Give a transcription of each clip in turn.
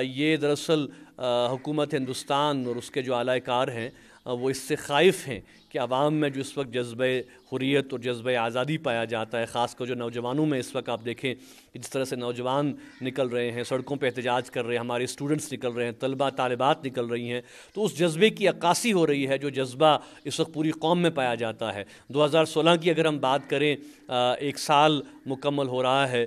یہ دراصل حکومت ہندوستان اور اس کے جو اعلی کار ہیں وہ اس سے خائف ہیں کہ عوام میں جو اس وقت جذبہ حریت اور جذبہ آزادی پایا جاتا ہے، خاص کر جو نوجوانوں میں اس وقت آپ دیکھیں کہ جس طرح سے نوجوان نکل رہے ہیں، سڑکوں پہ احتجاج کر رہے ہیں، ہمارے اسٹوڈنٹس نکل رہے ہیں، طلبہ طالبات نکل رہی ہیں، تو اس جذبے کی عکاسی ہو رہی ہے جو جذبہ اس وقت پوری قوم میں پایا جاتا ہے۔ 2016 کی اگر ہم بات کریں، 1 سال مکمل ہو رہا ہے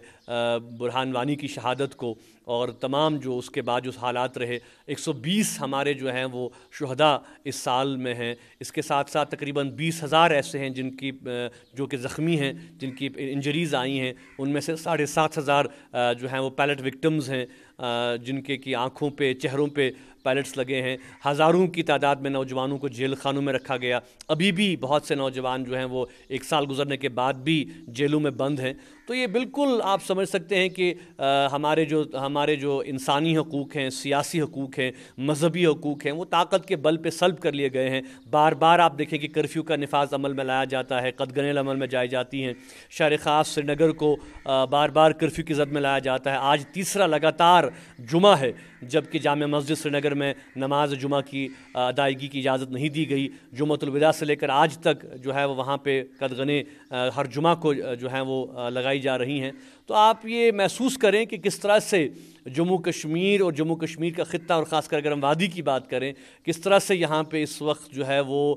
برہان وانی کی شہادت کو، اور تمام جو اس کے بعد جو حالات رہے، 120 ہمارے جو ہیں وہ شہداء اس سال میں ہیں۔ اس کے ساتھ ساتھ تقریباً 20,000 ایسے ہیں جن کی جو کہ زخمی ہیں، جن کی انجریز آئی ہیں، ان میں سے 7,500 جو ہیں وہ پیلٹ وکٹمز ہیں، جن کے کی آنکھوں پہ چہروں پہ پیلٹس لگے ہیں۔ ہزاروں کی تعداد میں نوجوانوں کو جیل خانوں میں رکھا گیا۔ ابھی بھی بہت سے نوجوان جو ہیں وہ 1 سال گزرنے کے بعد بھی جیلوں میں بند ہیں۔ تو یہ بالکل آپ سمجھ سکتے ہیں کہ ہمارے جو انسانی حقوق ہیں، سیاسی حقوق ہیں، مذہبی حقوق ہیں، وہ طاقت کے بل پہ سلب کر لیے گئے ہیں۔ بار بار آپ دیکھیں کہ کرفیو کا نفاذ عمل میں لایا جاتا ہے، قدغنیں عمل میں جائی جاتی ہیں، شہر خاص سری نگر کو بار بار کرفیو کی زد میں لایا جاتا ہے۔ آج تیسرا لگاتار جمعہ ہے جبکہ جامع مسجد سری نگر میں نماز جمعہ کی ادائیگی کی اجازت نہیں دی گئی۔ جمعۃ الوداع سے لے کر آج تک جو ہے وہ وہاں پہ قدغنیں ہر جمعہ کو جو ہیں وہ لگائی جا رہی ہیں۔ تو آپ یہ محسوس کریں کہ کس طرح سے جموں کشمیر اور جموں کشمیر کا خطہ، اور خاص کر اگر ہم وادی کی بات کریں، کس طرح سے یہاں پہ اس وقت جو ہے وہ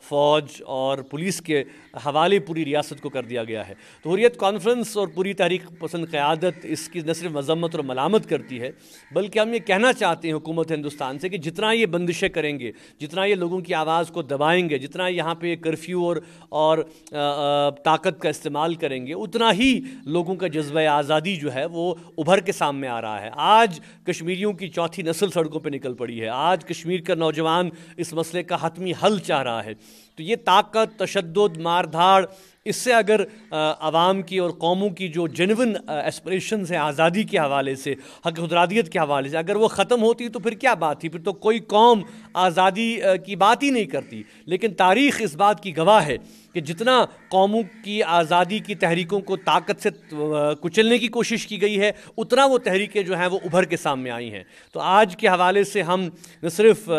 فوج اور پولیس کے حوالے پوری ریاست کو کر دیا گیا ہے۔ تو حریت کانفرنس اور پوری تحریک پسند قیادت اس کی نہ صرف مذمت اور ملامت کرتی ہے، بلکہ ہم یہ کہنا چاہتے ہیں حکومت ہندوستان سے کہ جتنا یہ بندشیں کریں گے، جتنا یہ لوگوں کی آواز کو دبائیں گے، جتنا یہاں پہ کرفیو اور طاقت کا استعمال کریں گے، اتنا ہی لوگوں کا جذبہ آزادی جو ہے وہ ابھر کے سامنے آ رہا ہے۔ آج کشمیریوں کی چوتھی نسل سڑکوں پہ نکل پڑی ہے۔ آج کشمیر کا نوجوان اس مسئلے کا حتمی حل چاہ رہا ہے۔ تو یہ طاقت، تشدد، مار دھاڑ، اس سے اگر عوام کی اور قوموں کی جو جینون ایسپریشنز ہیں آزادی کے حوالے سے، حق خودارادیت کے حوالے سے، اگر وہ ختم ہوتی تو پھر کیا بات تھی؟ پھر تو کوئی قوم آزادی کی بات ہی نہیں کرتی۔ لیکن تاریخ اس بات کی گواہ ہے کہ جتنا قوموں کی آزادی کی تحریکوں کو طاقت سے کچلنے کی کوشش کی گئی ہے، اتنا وہ تحریکیں جو ہیں وہ ابھر کے سامنے آئی ہیں۔ تو آج کے حوالے سے ہم نہ صرف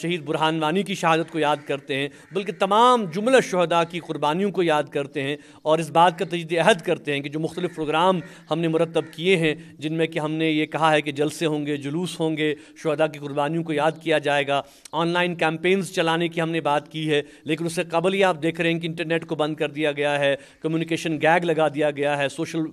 شہید برہان وانی کی شہادت کو یاد کرتے ہیں، بلکہ تمام جملہ شہداء کی قربانیوں کو یاد کرتے ہیں، اور اس بات کا تجدید عہد کرتے ہیں کہ جو مختلف پروگرام ہم نے مرتب کیے ہیں، جن میں کہ ہم نے یہ کہا ہے کہ جلسے ہوں گے، جلوس ہوں گے، شہداء کی قربانیوں کو یاد کیا جائے گا، آن لائن کیمپینز چلانے کی ہم نے بات کی ہے، لیکن اس سے قبل ہی آپ دیکھ رہے ہیں کہ انٹرنیٹ کو بند کر دیا گیا ہے، کمیونیکیشن گیگ لگا دیا گیا ہے، سوشل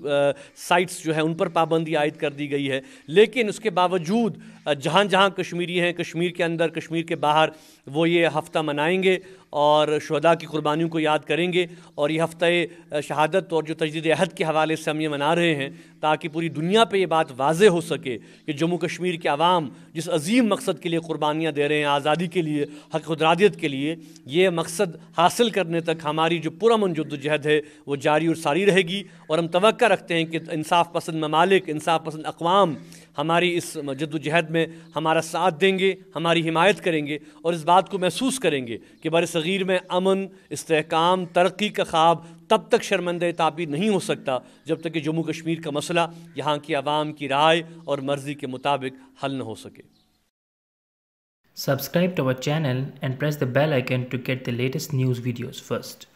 سائٹس جو ہیں ان پر پابندی عائد کر دی گئی ہے۔ لیکن اس کے باوجود جہاں جہاں کشمیری ہیں، کشمیر کے اندر، کشمیر کے باہر، وہ یہ ہفتہ منائیں گے اور شہداء کی قربانیوں کو یاد کریں گے، اور یہ ہفتہ شہادت اور جو تجدید عہد کے حوالے سے ہم یہ منا رہے ہیں تاکہ پوری دنیا پہ یہ بات واضح ہو سکے کہ جموں کشمیر کے عوام جس عظیم مقصد کے لیے قربانیاں دے رہے ہیں، آزادی کے لیے، حق خودارادیت کے لیے، یہ مقصد حاصل کرنے تک ہماری جو پرامن جدوجہد ہے وہ جاری اور ساری رہے گی، اور ہم توقع رکھتے ہیں کہ انصاف پسند ممالک، انصاف پسند اقوام ہماری اس جدوجہد میں ہمارا ساتھ دیں گے، ہماری حمایت کریں گے، اور اس بات کو محسوس کریں گے کہ بر صغیر میں امن، استحکام، ترقی کا خواب تب تک شرمندہ تعبیر نہیں ہو سکتا جب تک کہ جموں کشمیر کا مسئلہ یہاں کی عوام کی رائے اور مرضی کے مطابق حل نہ ہو سکے۔ Subscribe to our channel and press the bell icon to get the latest news videos first.